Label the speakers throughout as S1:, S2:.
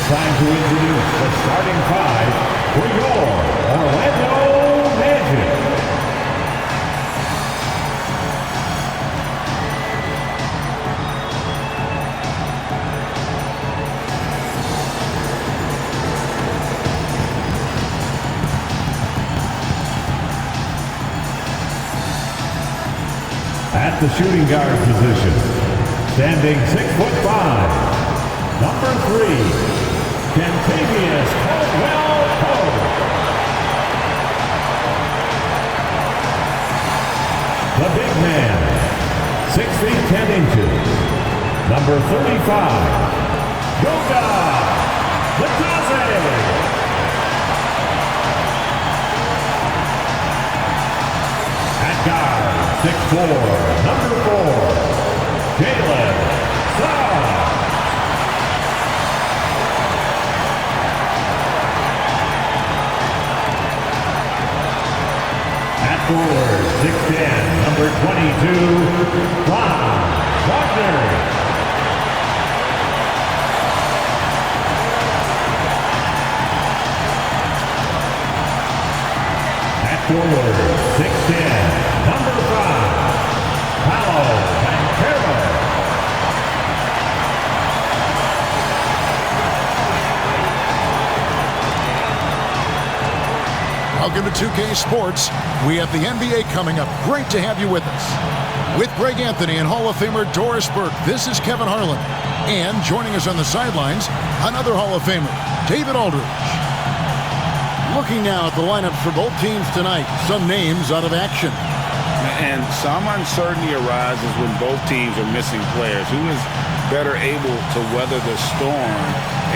S1: time to introduce the starting five for your Orlando Magic. At the shooting guard position, standing 6'5", number 3, Kentavious Caldwell-Pope. The big man, 6 feet 10 inches, number 35, Goga Bitadze. At guard, 6'4", number 4, Jalen Suggs. At forward, 6'10", number 22, Ron Wagner. At forward, 6'10", number 5, Paolo Banchero.
S2: Welcome to 2K Sports. We have the NBA coming up. Great to have you with us. With Greg Anthony and Hall of Famer Doris Burke, this is Kevin Harlan. And joining us on the sidelines, another Hall of Famer, David Aldridge. Looking now at the lineups for both teams tonight, some names out of action.
S3: And some uncertainty arises when both teams are missing players. Who is better able to weather the storm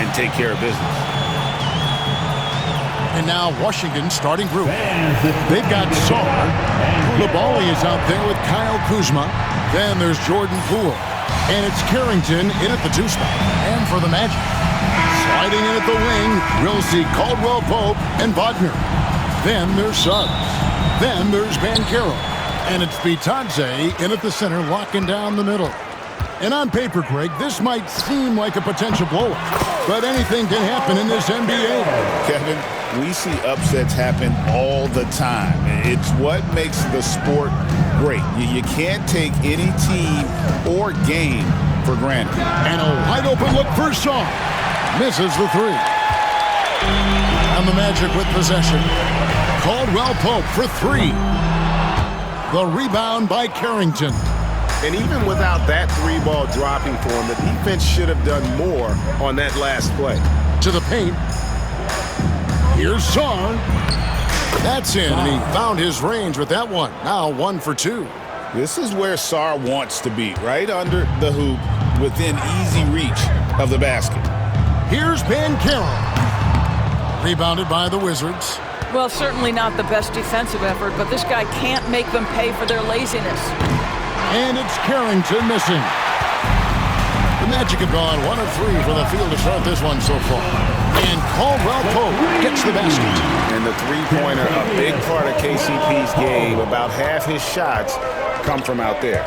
S3: and take care of business?
S2: And now Washington starting group. They've got Sar. Koulibaly is out there with Kyle Kuzma. Then there's Jordan Poole. And it's Carrington in at the 2 spot. And for the Magic, sliding in at the wing, we'll see Caldwell-Pope and Wagner. Then there's Suggs. Then there's Banchero. And it's Bitadze in at the center, locking down the middle. And on paper, Greg, this might seem like a potential blowout, but anything can happen in this NBA.
S3: Kevin, we see upsets happen all the time. It's what makes the sport great. You can't take any team or game for granted.
S2: And a wide open look for Shaw. Misses the 3. And the Magic with possession. Caldwell-Pope for 3. The rebound by Carrington.
S4: And even without that 3-ball dropping for him, the defense should have done more on that last play.
S2: To the paint. Here's Sar. That's in, and he found his range with that one. Now 1 for 2.
S3: This is where Sar wants to be, right under the hoop, within easy reach of the basket.
S2: Here's Banchero. Rebounded by the Wizards.
S5: Well, certainly not the best defensive effort, but this guy can't make them pay for their laziness.
S2: And it's Carrington missing. The Magic have gone 1 of 3 from the field to start this one so far. And Caldwell-Pope gets the basket.
S3: And the three-pointer, a big part of KCP's game. About half his shots come from out there.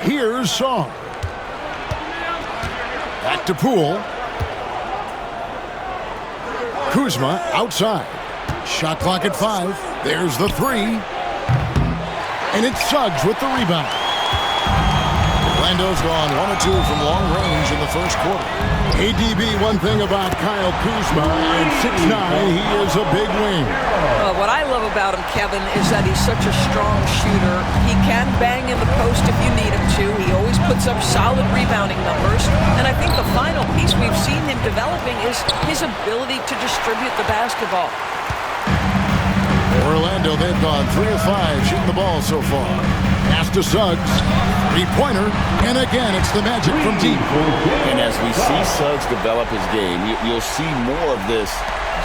S2: Here's Song. Back to Poole. Kuzma outside. Shot clock at 5. There's the 3. And it's Suggs with the rebound. Orlando's gone 1 of 2 from long range in the first quarter. ADB, one thing about Kyle Kuzma, at 6'9", he is a big wing.
S5: Well, what I love about him, Kevin, is that he's such a strong shooter. He can bang in the post if you need him to. He always puts up solid rebounding numbers. And I think the final piece we've seen him developing is his ability to distribute the basketball.
S2: Orlando, they've gone 3 of 5 shooting the ball so far. Pass to Suggs. 3-pointer. And again, it's the Magic from deep.
S6: And as we see Suggs develop his game, you'll see more of this.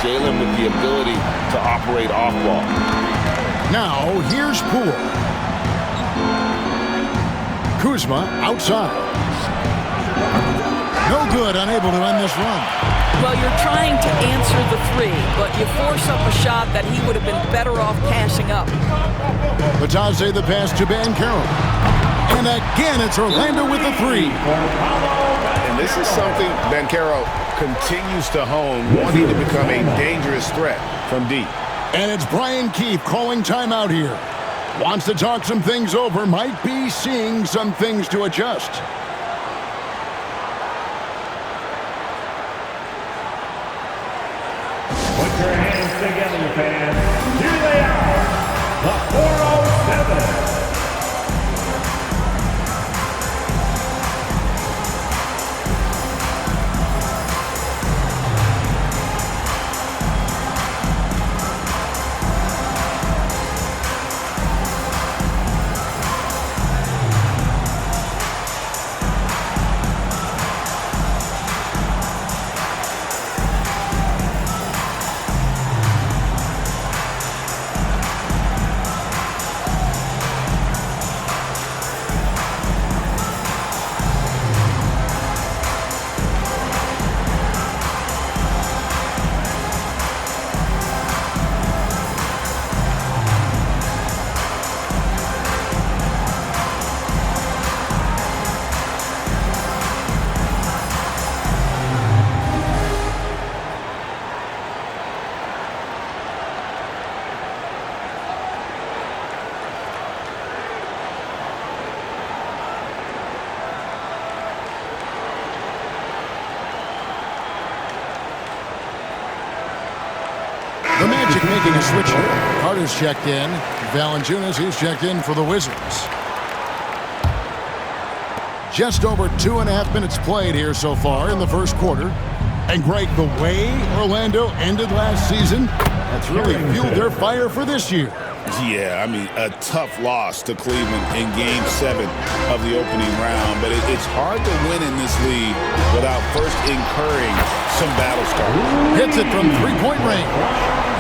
S6: Jalen with the ability to operate off ball.
S2: Now, here's Poole. Kuzma outside. No good, unable to end this run.
S5: Well, you're trying to answer the 3, but you force up a shot that he would have been better off passing up.
S2: Bitadze the pass to Banchero. And again, it's Orlando with the three.
S4: And this is something Banchero continues to hone, wanting to become a dangerous threat from deep.
S2: And it's Brian Keefe calling timeout here. Wants to talk some things over, might be seeing some things to adjust.
S1: Put your hands together, fans. Here they are, the 407.
S2: The Magic making a switch here. Carter's checked in. Valanciunas, he's checked in for the Wizards. Just over 2.5 minutes played here so far in the first quarter. And Greg, the way Orlando ended last season, that's really fueled their fire for this year.
S3: Yeah, I mean, a tough loss to Cleveland in Game 7 of the opening round. But it's hard to win in this league without first incurring some battle scars.
S2: Hits it from three-point range.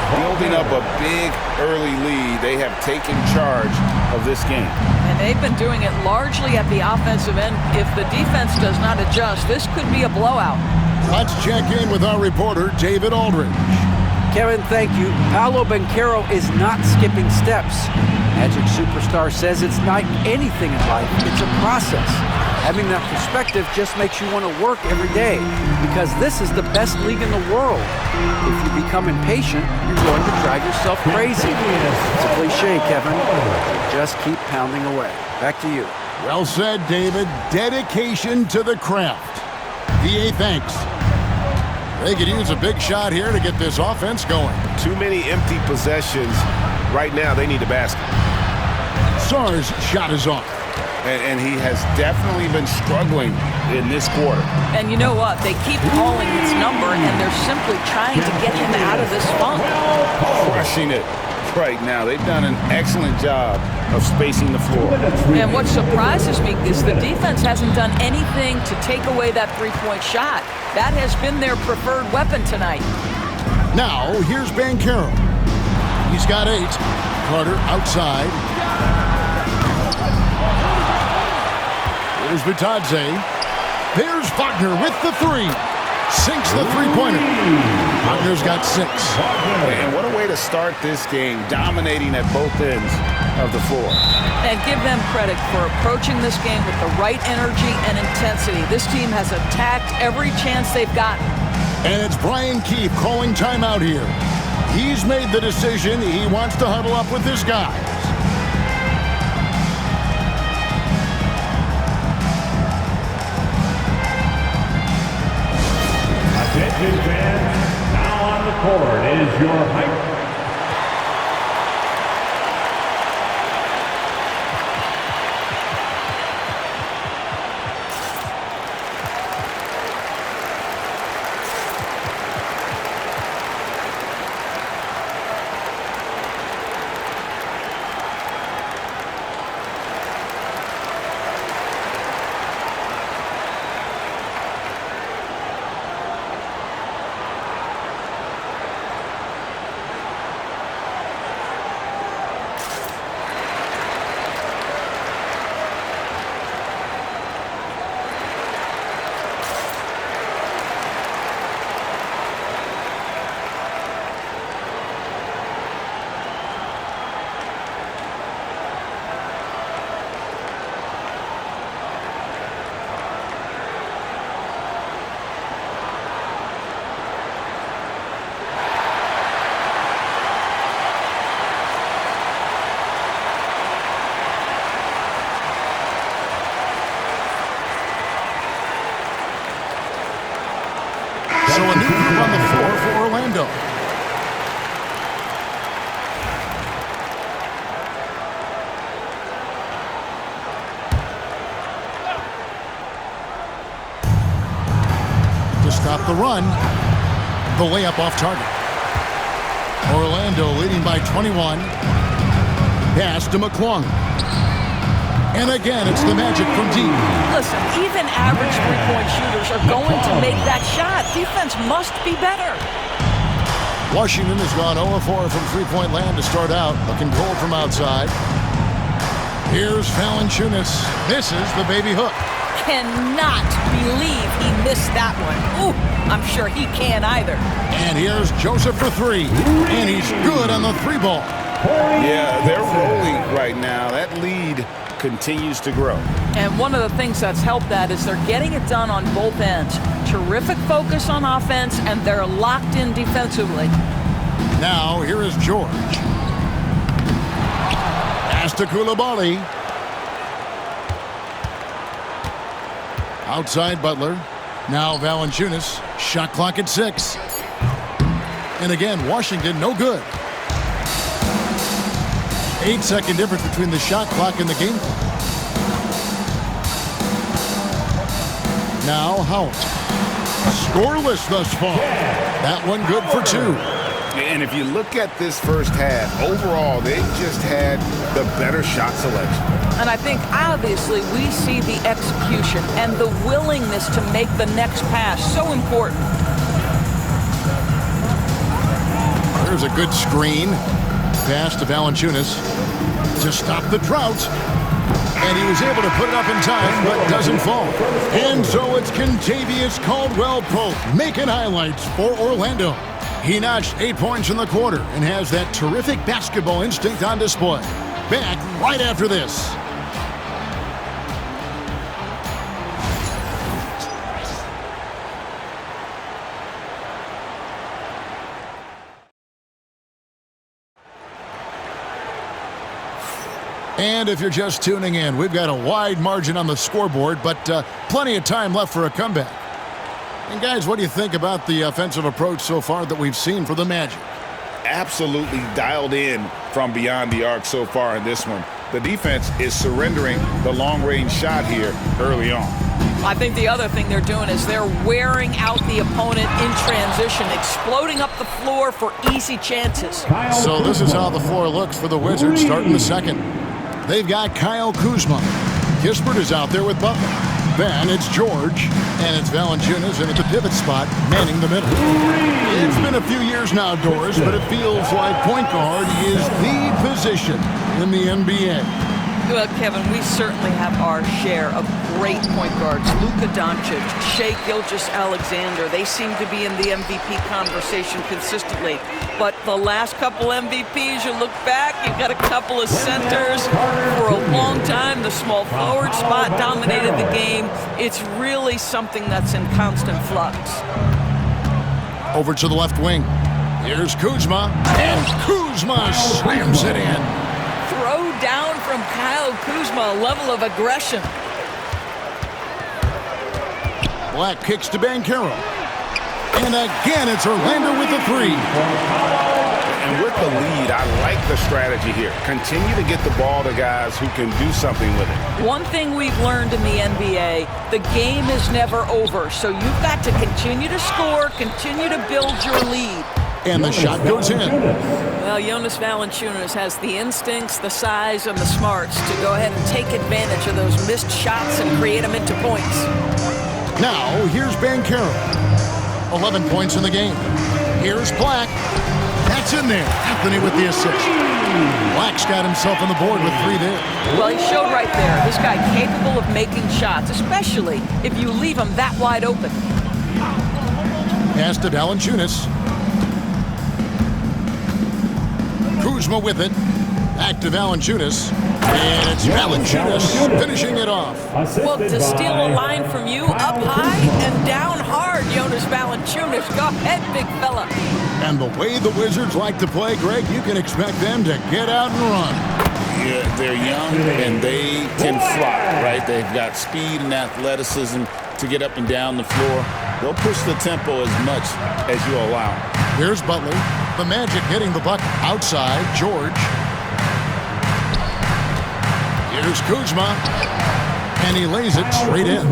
S3: Building up a big early lead, they have taken charge of this game.
S5: And they've been doing it largely at the offensive end. If the defense does not adjust, this could be a blowout.
S2: Let's check in with our reporter, David Aldridge.
S7: Kevin, thank you. Paolo Banchero is not skipping steps. Magic Superstar says it's like anything in life. It's a process. Having that perspective just makes you want to work every day because this is the best league in the world. If you become impatient, you're going to drive yourself crazy. It's a cliche, Kevin. Just keep pounding away. Back to you.
S2: Well said, David. Dedication to the craft. VA, thanks. They could use a big shot here to get this offense going.
S4: Too many empty possessions. Right now, they need a basket.
S2: Sarr's shot is off.
S3: And he has definitely been struggling in this quarter.
S5: And you know what? They keep calling his number, and they're simply trying to get him out of this funk.
S3: Crushing it right now. They've done an excellent job of spacing the floor.
S5: And what surprises me is the defense hasn't done anything to take away that three-point shot. That has been their preferred weapon tonight.
S2: Now, here's Banchero. He's got 8. Carter outside. Here's Vitadze. There's Wagner with the 3. Sinks the three-pointer. Wagner's got 6.
S3: And what a way to start this game, dominating at both ends of the floor.
S5: And give them credit for approaching this game with the right energy and intensity. This team has attacked every chance they've gotten.
S2: And it's Brian Keefe calling timeout here. He's made the decision. He wants to huddle up with his guys.
S1: Attention fans, now on the court is your height.
S2: 4 for Orlando. To stop the run, the layup off target. Orlando leading by 21. Pass to McClung. And again, it's the Magic from deep.
S5: Listen, even average three-point shooters are going to make that shot. Defense must be better.
S2: Washington has gone 0-4 from three-point land to start out, looking cold from outside. Here's Valanciunas. Misses the baby hook.
S5: Cannot believe he missed that one. Ooh, I'm sure he can't either.
S2: And here's Joseph for three. And he's good on the three ball.
S3: Yeah, they're rolling right now. That lead continues to grow.
S5: And one of the things that's helped that is they're getting it done on both ends. Terrific focus on offense, and they're locked in defensively.
S2: Now, here is George. Pass to Coulibaly. Outside Butler. Now Valanciunas. Shot clock at 6. And again, Washington, no good. 8-second difference between the shot clock and the game clock. Now Howard. Scoreless thus far. That one good for 2.
S3: And if you look at this first half, overall, they just had the better shot selection.
S5: And I think, obviously, we see the execution and the willingness to make the next pass so important.
S2: There's a good screen. Pass to Valanciunas to stop the drought. And he was able to put it up in time, but doesn't fall. And so it's Kentavious Caldwell-Pope making highlights for Orlando. He notched 8 points in the quarter and has that terrific basketball instinct on display. Back right after this. And if you're just tuning in, we've got a wide margin on the scoreboard, but plenty of time left for a comeback. And guys, what do you think about the offensive approach so far that we've seen for the Magic?
S3: Absolutely dialed in from beyond the arc so far in this one. The defense is surrendering the long-range shot here early on.
S5: I think the other thing they're doing is they're wearing out the opponent in transition, exploding up the floor for easy chances.
S2: So this is how the floor looks for the Wizards starting the second. They've got Kyle Kuzma. Kispert is out there with Butler. Then it's George, and it's Valanciunas in at the pivot spot, manning the middle. It's been a few years now, Doris, but it feels like point guard is the position in the NBA.
S5: Well, Kevin, we certainly have our share of great point guards. Luka Doncic, Shai Gilgeous-Alexander, they seem to be in the MVP conversation consistently. But the last couple MVPs, you look back, you've got a couple of centers. For a long time, the small forward spot dominated the game. It's really something that's in constant flux.
S2: Over to the left wing. Here's Kuzma, and Kuzma slams it in.
S5: Throw down from Kyle Kuzma, a level of aggression.
S2: Black kicks to Banchero. And again, it's Orlando with the three.
S3: And with the lead, I like the strategy here. Continue to get the ball to guys who can do something with it.
S5: One thing we've learned in the NBA, the game is never over. So you've got to continue to score, continue to build your lead.
S2: And the shot goes in.
S5: Well, Jonas Valanciunas has the instincts, the size, and the smarts to go ahead and take advantage of those missed shots and create them into points.
S2: Now, here's Banchero. 11 points in the game. Here's Black. That's in there. Anthony with the assist. Black's got himself on the board with 3 there.
S5: Well, he showed right there. This guy capable of making shots, especially if you leave him that wide open.
S2: Pass to Valanciunas. Kuzma with it. Back to Valanciunas. And it's Valanciunas finishing it off.
S5: Well, to steal a line from you, up high and down hard, Jonas Valanciunas. Go ahead, big fella.
S2: And the way the Wizards like to play, Greg, you can expect them to get out and run.
S3: Yeah, they're young and they can fly, right? They've got speed and athleticism to get up and down the floor. They'll push the tempo as much as you allow.
S2: Here's Butler. The Magic hitting the bucket. Outside, George. Here's Kuzma. And he lays it straight in.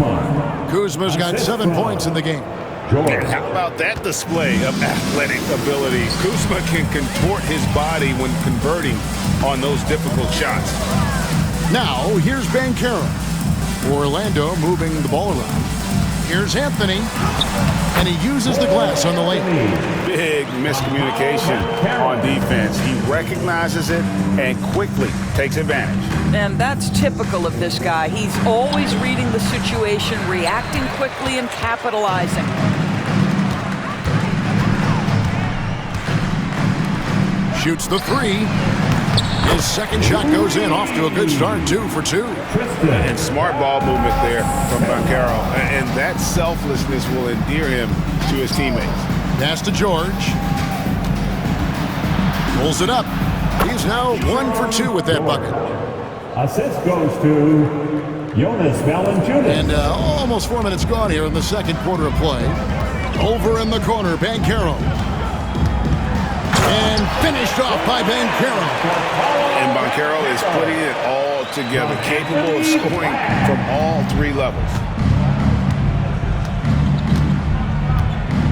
S2: Kuzma's got 7 points in the game.
S3: And how about that display of athletic ability? Kuzma can contort his body when converting on those difficult shots.
S2: Now, here's Banchero. Orlando moving the ball around. Here's Anthony. And he uses the glass on the lane.
S3: Big miscommunication on defense. He recognizes it and quickly takes advantage.
S5: And that's typical of this guy. He's always reading the situation, reacting quickly, and capitalizing.
S2: Shoots the three. His second shot goes in, off to a good start, 2 for 2.
S3: And smart ball movement there from Banchero. And that selflessness will endear him to his teammates.
S2: Pass to George. Pulls it up. He's now 1 for 2 with that bucket.
S1: Assist goes to Jonas Valanciunas.
S2: And almost 4 minutes gone here in the second quarter of play. Over in the corner, Banchero. And finished off by Banchero.
S3: And Banchero is putting it all together, capable of scoring from all 3 levels.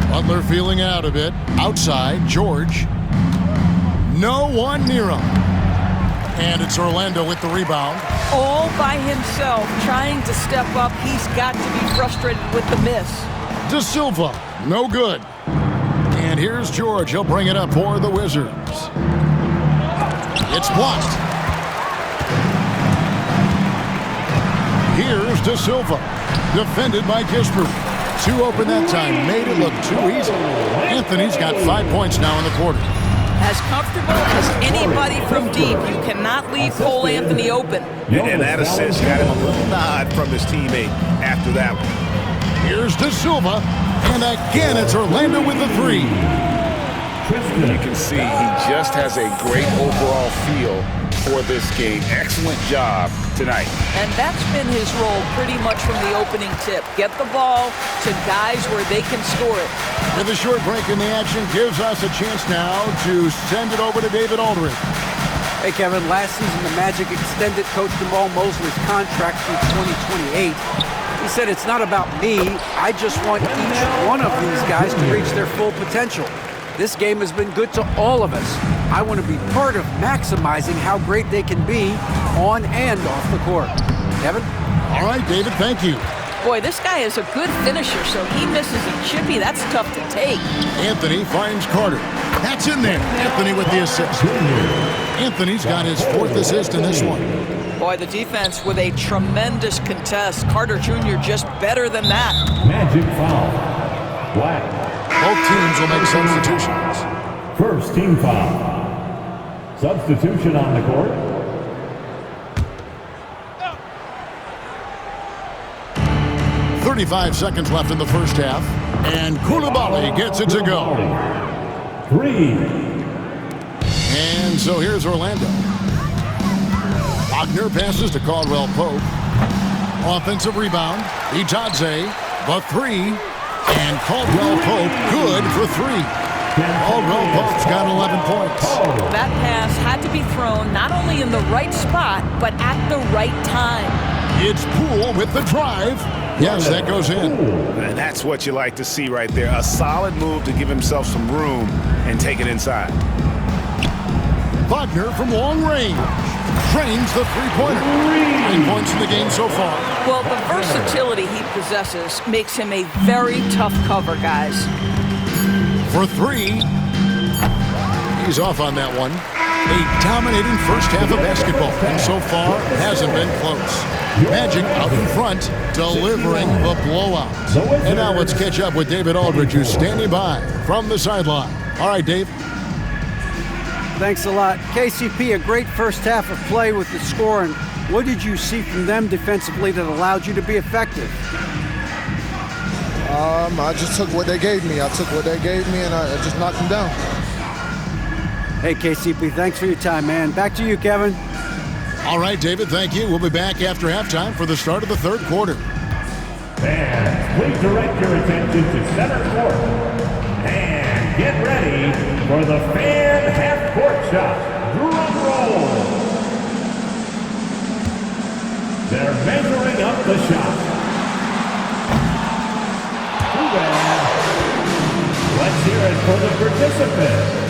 S2: Butler feeling out a bit. Outside, George. No one near him. And it's Orlando with the rebound.
S5: All by himself, trying to step up. He's got to be frustrated with the miss.
S2: De Silva, no good. And here's George. He'll bring it up for the Wizards. It's blocked. Here's De Silva. Defended by Kispert. 2 open that time. Made it look too easy. Anthony's got 5 points now in the quarter.
S5: As comfortable as anybody from deep. You cannot leave Cole Anthony open.
S3: And that assist got him a little nod from his teammate after that one.
S2: Here's De Silva. And again, it's Orlando with the 3.
S3: You can see he just has a great overall feel for this game. Excellent job tonight.
S5: And that's been his role pretty much from the opening tip. Get the ball to guys where they can score it.
S2: And the short break in the action gives us a chance now to send it over to David Aldridge.
S7: Hey, Kevin, last season the Magic extended Coach Jamal Mosley's contract through 2028. He said, it's not about me. I just want each one of these guys to reach their full potential. This game has been good to all of us. I want to be part of maximizing how great they can be on and off the court. Kevin?
S2: All right, David, thank you.
S5: Boy, this guy is a good finisher, so he misses a chippy. That's tough to take.
S2: Anthony finds Carter. That's in there. Anthony with the assist. Anthony's got his 4th assist in this one.
S5: Boy, the defense with a tremendous contest. Carter Jr. just better than that.
S1: Magic foul. Black.
S2: Both teams will make substitutions.
S1: First team foul. Substitution on the court.
S2: .35 seconds left in the first half. And Koulibaly gets it to go.
S1: 3.
S2: And so here's Orlando. Wagner passes to Caldwell Pope. Offensive rebound. Itadze, the 3. And Caldwell Pope good for 3. Caldwell Pope's got 11 points.
S5: That pass had to be thrown not only in the right spot, but at the right time.
S2: It's Poole with the drive. Yes, that goes in.
S3: And that's what you like to see right there. A solid move to give himself some room and take it inside.
S2: Wagner from long range. Drains the three-pointer. 9 points in the game so far.
S5: Well, the versatility he possesses makes him a very tough cover, guys.
S2: For 3. He's off on that one. A dominating first half of basketball, and so far hasn't been close. Magic out in front, delivering the blowout. And now let's catch up with David Aldridge, who's standing by from the sideline. All right, Dave.
S7: Thanks a lot. KCP, a great first half of play with the score. And what did you see from them defensively that allowed you to be effective?
S8: I just took what they gave me. I took what they gave me, and I just knocked them down.
S7: Hey, KCP, thanks for your time, man. Back to you, Kevin.
S2: All right, David, thank you. We'll be back after halftime for the start of the third quarter.
S1: Fans, please direct your attention to center court. And get ready for the fan half-court shot. Drum roll. They're measuring up the shot. Too bad. Let's hear it for the participants.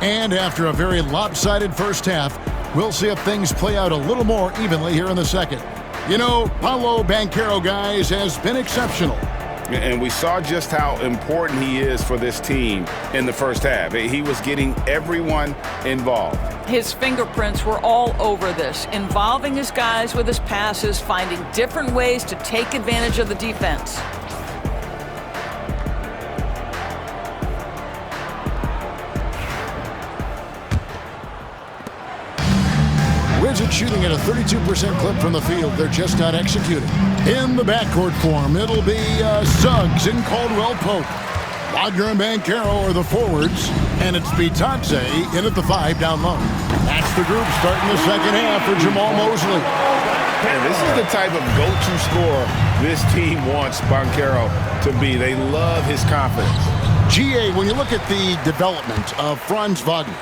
S2: And after a very lopsided first half, we'll see if things play out a little more evenly here in the second. You know, Paolo Banchero, guys, has been exceptional.
S4: And we saw just how important he is for this team in the first half. He was getting everyone involved.
S5: His fingerprints were all over this, involving his guys with his passes, finding different ways to take advantage of the defense.
S2: Wizards shooting at a 32% clip from the field. They're just not executing. In the backcourt form, it'll be Suggs and Caldwell-Pope. Wagner and Banchero are the forwards, and it's Bitadze in at the 5 down low. That's the group starting the second half for Jamal Mosley.
S4: And this is the type of go-to scorer this team wants Banchero to be. They love his confidence.
S2: GA, when you look at the development of Franz Wagner,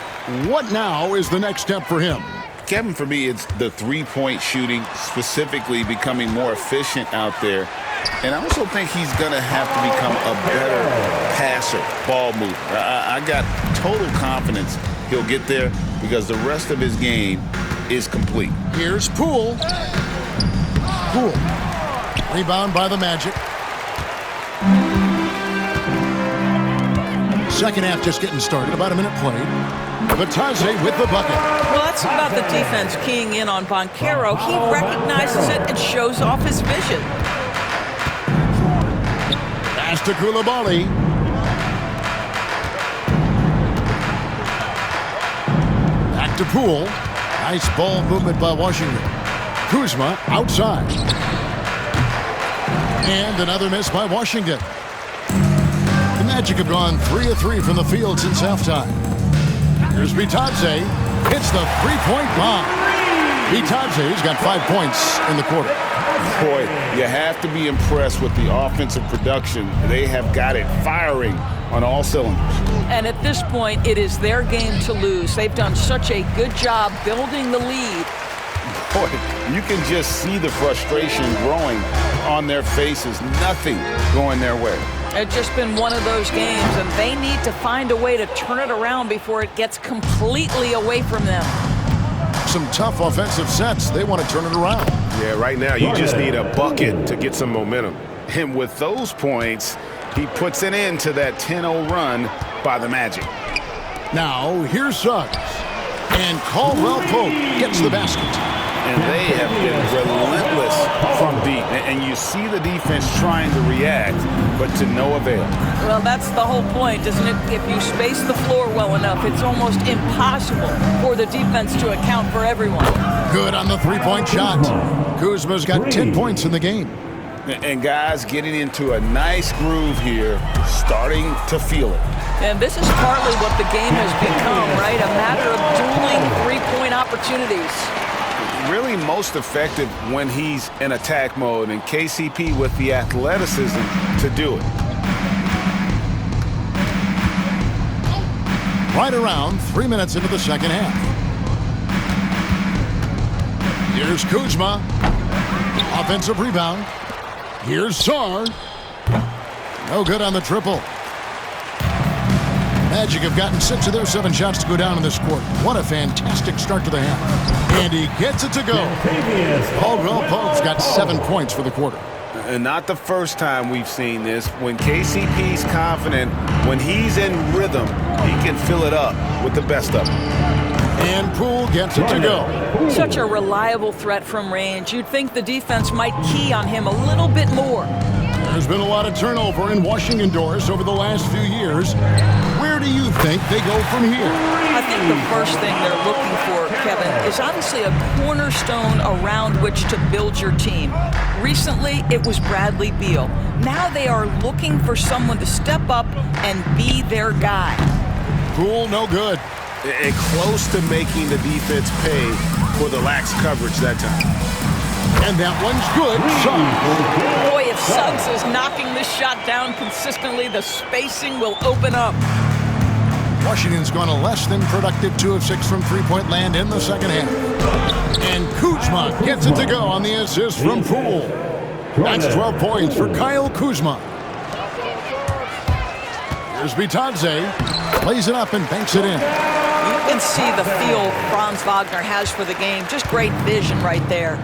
S2: what now is the next step for him?
S3: Kevin, for me, it's the three-point shooting, specifically becoming more efficient out there. And I also think he's going to have to become a better passer, ball mover. I got total confidence he'll get there because the rest of his game is complete.
S2: Here's Poole. Poole. Rebound by the Magic. Second half just getting started, about a minute played. Bitadze with the bucket.
S5: Well, that's about the defense keying in on Banchero. He recognizes it and shows off his vision.
S2: Pass to Coulibaly. Back to Poole. Nice ball movement by Washington. Kuzma outside. And another miss by Washington. The Magic have gone 3 of 3 from the field since halftime. Here's Bitadze. Hits the three-point bomb. Bitadze's got 5 points in the quarter.
S3: Boy, you have to be impressed with the offensive production. They have got it firing on all cylinders.
S5: And at this point, it is their game to lose. They've done such a good job building the lead.
S3: Boy, you can just see the frustration growing on their faces. Nothing going their way.
S5: It's just been one of those games, and they need to find a way to turn it around before it gets completely away from them.
S2: Some tough offensive sets. They want to turn it around.
S4: Yeah, right now you just need a bucket to get some momentum. And with those points, he puts an end to that 10-0 run by the Magic.
S2: Now, here's Suggs. And Caldwell-Pope gets the basket.
S3: And they have been relentless from deep. And you see the defense trying to react, but to no avail.
S5: Well, that's the whole point, isn't it? If you space the floor well enough, it's almost impossible for the defense to account for everyone.
S2: Good on the three-point shot. Kuzma's got 10 points in the game.
S3: And guys getting into a nice groove here, starting to feel it.
S5: And this is partly what the game has become, right? A matter of dueling three-point opportunities.
S3: Really most effective when he's in attack mode, and KCP with the athleticism to do it.
S2: Right around 3 minutes into the second half. Here's Kuzma. Offensive rebound. Here's Sarr. No good on the triple. Magic have gotten 6 of their 7 shots to go down in this quarter. What a fantastic start to the half. And he gets it to go. Caldwell Pope's got 7 points for the quarter.
S4: And not the first time we've seen this. When KCP's confident, when he's in rhythm, he can fill it up with the best of them.
S2: And Poole gets it to go.
S5: Such a reliable threat from range. You'd think the defense might key on him a little bit more.
S2: There's been a lot of turnover in Washington doors over the last few years. Where do you think they go from here?
S5: I think the first thing they're looking for, Kevin, is obviously a cornerstone around which to build your team. Recently, it was Bradley Beal. Now they are looking for someone to step up and be their guy.
S2: Poole, no good.
S4: And close to making the defense pay for the lax coverage that time.
S2: And that one's good. Suggs.
S5: Boy, if Suggs is knocking this shot down consistently, the spacing will open up.
S2: Washington's gone a less than productive 2 of 6 from three-point land in the second half. And Kuzma gets it to go on the assist from Poole. That's 12 points for Kyle Kuzma. Here's Bitadze. Plays it up and banks it in.
S5: You can see the feel Franz Wagner has for the game. Just great vision right there.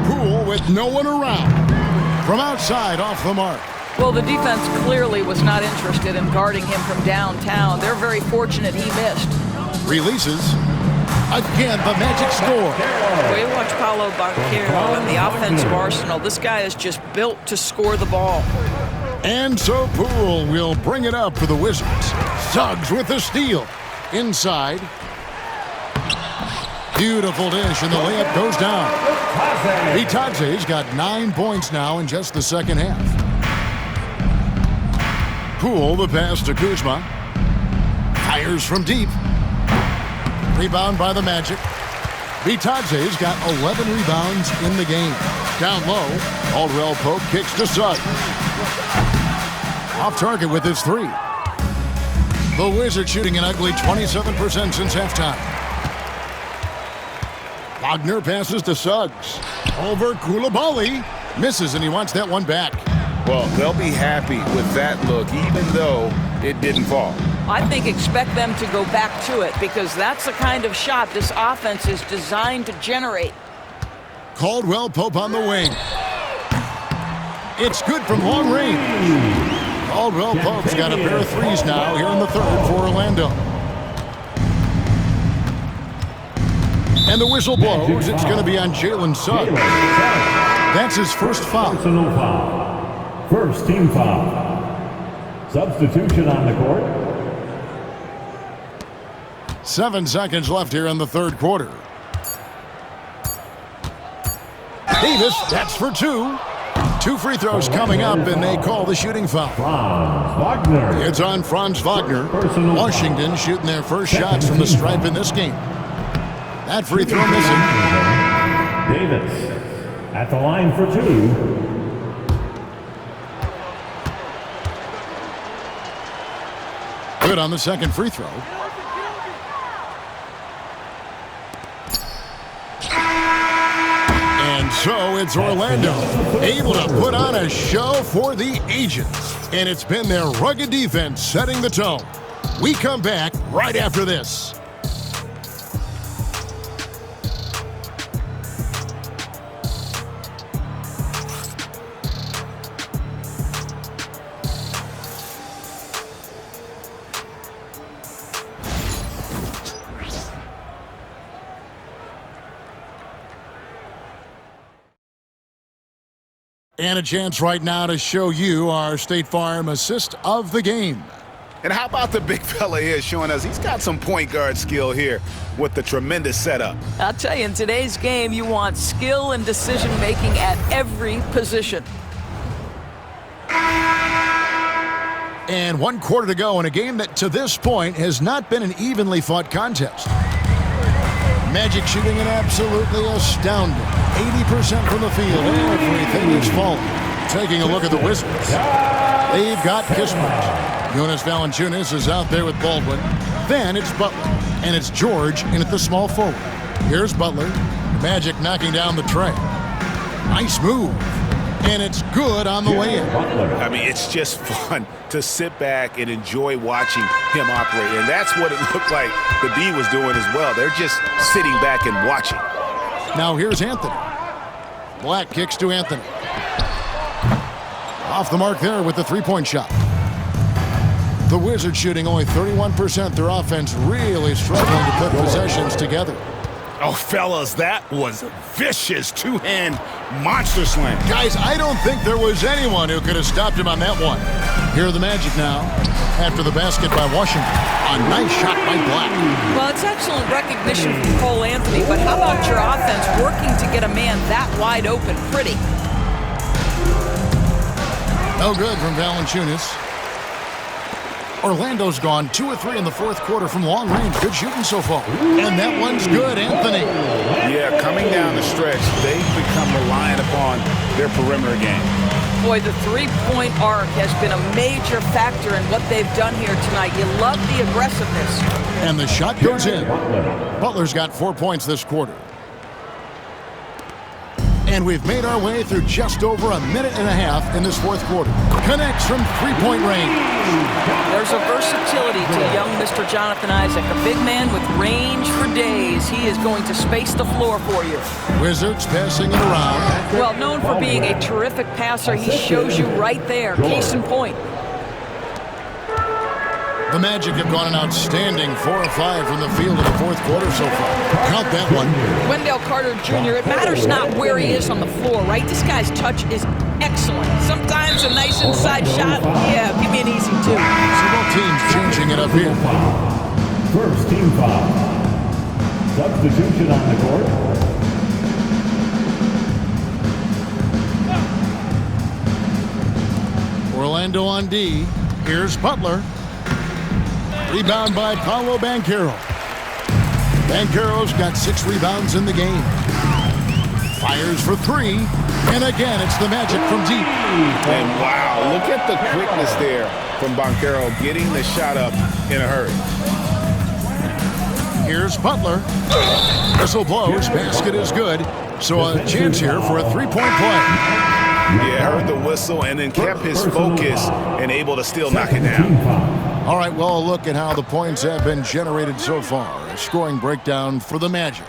S2: Poole with no one around. From outside, off the mark.
S5: Well, the defense clearly was not interested in guarding him from downtown. They're very fortunate he missed.
S2: Releases. Again, the Magic score.
S5: Well, you watch Paolo Banchero and the offensive arsenal. This guy is just built to score the ball.
S2: And so Poole will bring it up for the Wizards. Suggs with the steal. Inside. Beautiful dish, and the layup goes down. Bitadze's got 9 points now in just the second half. Poole, the pass to Kuzma. Fires from deep. Rebound by the Magic. Bitadze's got 11 rebounds in the game. Down low, Caldwell Pope kicks to Suggs. Off target with his 3. The Wizards shooting an ugly 27% since halftime. Wagner passes to Suggs. Over Coulibaly. Misses, and he wants that one back.
S4: Well, they'll be happy with that look, even though it didn't fall.
S5: I think expect them to go back to it because that's the kind of shot this offense is designed to generate.
S2: Caldwell Pope on the wing. It's good from long range. Caldwell Pope's got a pair of threes now here in the third for Orlando. And the whistle blows. It's going to be on Jalen Suggs. That's his first foul.
S1: Personal foul. First team foul. Substitution on the court.
S2: 7 seconds left here in the third quarter. Davis, that's for 2. 2 free throws coming up, and they call the shooting foul.
S1: Franz Wagner.
S2: It's on Franz Wagner. Washington shooting their first shots from the stripe in this game. That free throw missing.
S1: Davis at the line for 2.
S2: Good on the second free throw. And so it's Orlando, able to put on a show for the ages. And it's been their rugged defense setting the tone. We come back right after this. And a chance right now to show you our State Farm assist of the game.
S4: And how about the big fella here showing us he's got some point guard skill here with the tremendous setup.
S5: I'll tell you, in today's game, you want skill and decision-making at every position.
S2: And 1 quarter to go in a game that to this point has not been an evenly fought contest. Magic shooting an absolutely astounding 80% from the field. Everything is falling. Taking a look at the Wizards. They've got Kispert. Jonas Valanciunas is out there with Baldwin. Then it's Butler. And it's George in at the small forward. Here's Butler. Magic knocking down the tray. Nice move. And it's good on the way in.
S4: I mean, it's just fun to sit back and enjoy watching him operate. And that's what it looked like the D was doing as well. They're just sitting back and watching.
S2: Now here's Anthony. Black kicks to Anthony. Off the mark there with the three-point shot. The Wizards shooting only 31%. Their offense really struggling to put possessions together.
S4: Oh, fellas, that was a vicious two-hand monster slam.
S2: Guys, I don't think there was anyone who could have stopped him on that one. Here are the Magic now. After the basket by Washington. A nice shot by Black.
S5: Well, it's excellent recognition from Cole Anthony, but how about your offense working to get a man that wide open? Pretty.
S2: No good from Valanciunas. Orlando's gone 2 of 3 in the fourth quarter from long range. Good shooting so far. And that one's good, Anthony.
S4: Yeah, coming down the stretch, they've become reliant upon their perimeter game.
S5: Boy, the three-point arc has been a major factor in what they've done here tonight. You love the aggressiveness.
S2: And the shot goes in. Butler's got 4 points this quarter. And we've made our way through just over a minute and a half in this fourth quarter. Connects from three-point range.
S5: There's a versatility to young Mr. Jonathan Isaac, a big man with range for days. He is going to space the floor for you.
S2: Wizards passing it around.
S5: Well, known for being a terrific passer, he shows you right there. Case in point.
S2: The Magic have gone an outstanding 4 of 5 from the field in the fourth quarter so far. Count that one.
S5: Wendell Carter Jr., it matters not where he is on the floor, right? This guy's touch is excellent. Sometimes a nice inside shot, yeah, give me an easy two.
S2: So both teams changing it up here.
S1: First team foul. Substitution on the court.
S2: Orlando on D. Here's Butler. Rebound by Paolo Banchero. Banchero's got 6 rebounds in the game. Fires for 3. And again, it's the Magic from deep.
S4: And wow, look at the quickness there from Banchero getting the shot up in a hurry.
S2: Here's Butler. Whistle blows. Basket is good. So a chance here for a three-point play.
S4: Yeah, heard the whistle and then kept his focus and able to still knock it down.
S2: All right, well, look at how the points have been generated so far. A scoring breakdown for the Magic.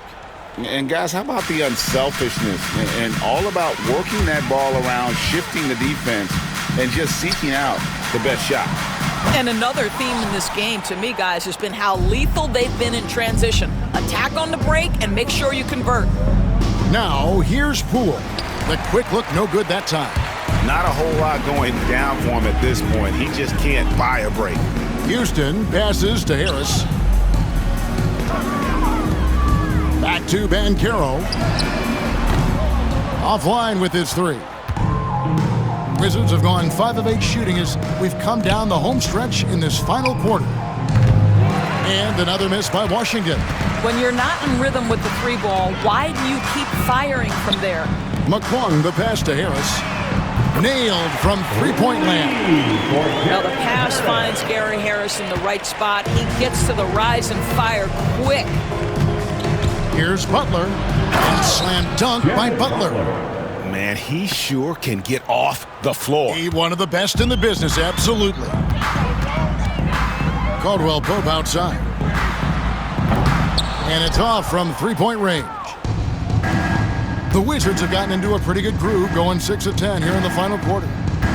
S3: And guys, how about the unselfishness and all about working that ball around, shifting the defense, and just seeking out the best shot.
S5: And another theme in this game to me, guys, has been how lethal they've been in transition. Attack on the break and make sure you convert.
S2: Now, here's Poole. The quick look, no good that time.
S4: Not a whole lot going down for him at this point. He just can't buy a break.
S2: Houston passes to Harris. Back to Banchero. Offline with his 3. Wizards have gone 5 of 8 shooting as we've come down the home stretch in this final quarter. And another miss by Washington.
S5: When you're not in rhythm with the 3 ball, why do you keep firing from there?
S2: McClung, the pass to Harris. Nailed from three-point land.
S5: Now the pass finds Gary Harris in the right spot. He gets to the rise and fire quick.
S2: Here's Butler. And slam dunk by Butler.
S4: Man, he sure can get off the floor.
S2: He one of the best in the business, absolutely. Caldwell Pope outside. And it's off from three-point range. The Wizards have gotten into a pretty good groove, going 6 of 10 here in the final quarter.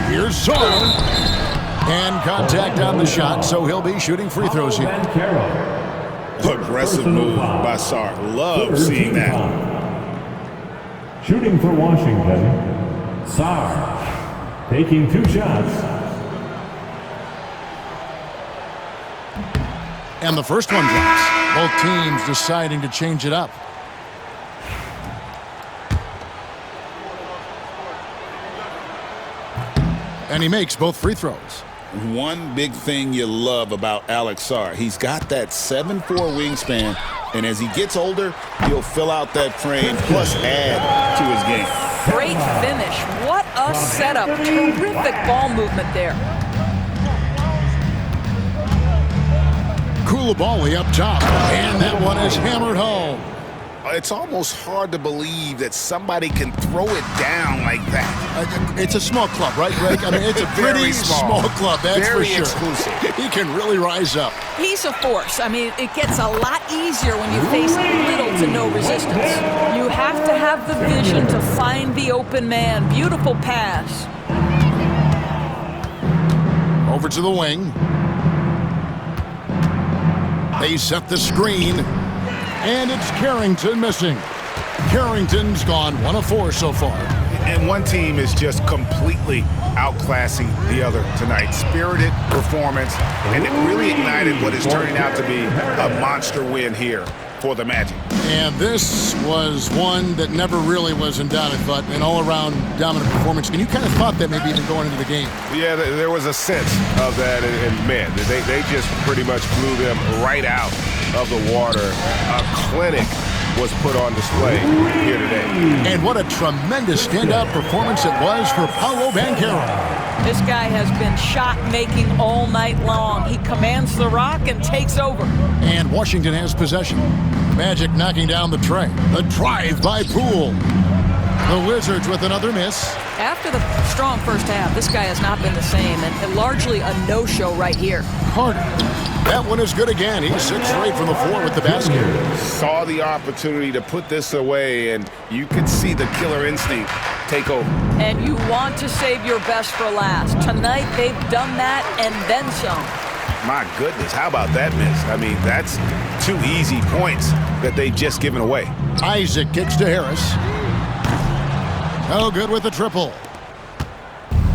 S2: Here's Saul. And contact on the shot, so he'll be shooting free throws here.
S4: Aggressive move by Sark. Love seeing that.
S1: Shooting for Washington, Sark. Taking 2 shots.
S2: And the first one drops. Both teams deciding to change it up. And he makes both free throws.
S3: One big thing you love about Alex Sarr, he's got that 7'4" wingspan, and as he gets older, he'll fill out that frame, plus add to his game.
S5: Great finish. What a setup. Terrific ball movement there.
S2: Koulibaly up top, and that one is hammered home.
S4: It's almost hard to believe that somebody can throw it down like that.
S2: It's a small club, right, Greg? I mean, it's a
S4: Very
S2: pretty small club, that's
S4: Very
S2: for sure.
S4: exclusive.
S2: He can really rise up.
S5: He's a force. I mean, it gets a lot easier when you face little to no resistance. You have to have the vision to find the open man. Beautiful pass.
S2: Over to the wing. They set the screen, and it's Carrington missing. Carrington's gone 1 of 4 so far.
S4: And one team is just completely outclassing the other tonight. Spirited performance, and it really ignited what is turning out to be a monster win here for the Magic.
S2: And this was one that never really was in doubt, I thought, an all-around dominant performance. And you kind of thought that maybe even going into the game.
S4: Yeah, there was a sense of that, and man, they just pretty much blew them right out of the water. A clinic was put on display here today.
S2: And what a tremendous standout performance it was for Paolo Banchero.
S5: This guy has been shot-making all night long. He commands the rock and takes over.
S2: And Washington has possession. Magic knocking down the tray. The drive by Poole. The Wizards with another miss.
S5: After the strong first half, this guy has not been the same, and largely a no-show right here.
S2: Carter. That one is good again. He's 6 straight from the floor with the basket.
S4: Saw the opportunity to put this away, and you could see the killer instinct take over.
S5: And you want to save your best for last. Tonight, they've done that and then some.
S4: My goodness, how about that miss? I mean, that's 2 easy points that they've just given away.
S2: Isaac kicks to Harris. Oh, good with the triple.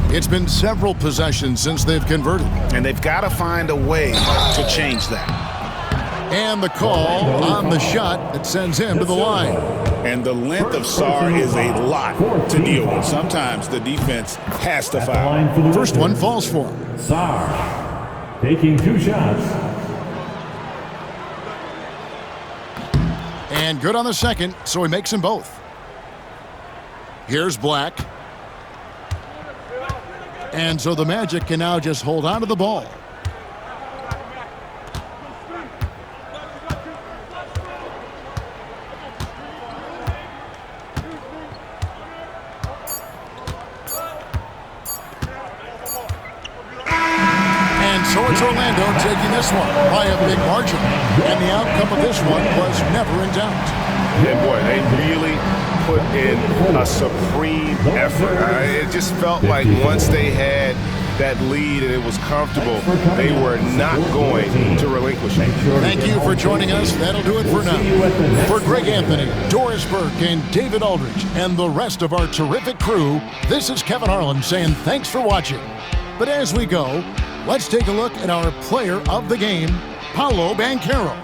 S2: It's been several possessions since they've converted.
S4: And they've got to find a way to change that.
S2: And the call on the shot that sends him to the line.
S4: And the length of SAR is a lot to deal with. Sometimes the defense has to foul.
S2: First one falls for him.
S1: SAR taking 2 shots.
S2: And good on the second, so he makes them both. Here's Black. And so the Magic can now just hold on to the ball. And so it's Orlando taking this one by a big margin. And the outcome of this one was never in doubt.
S4: And boy, they really put in a supreme effort. It just felt like once they had that lead and it was comfortable, they were not going to relinquish it.
S2: Thank you for joining us. That'll do it for now. For Greg Anthony, Doris Burke, and David Aldridge, and the rest of our terrific crew, this is Kevin Harlan saying thanks for watching. But as we go, let's take a look at our player of the game, Paolo Banchero.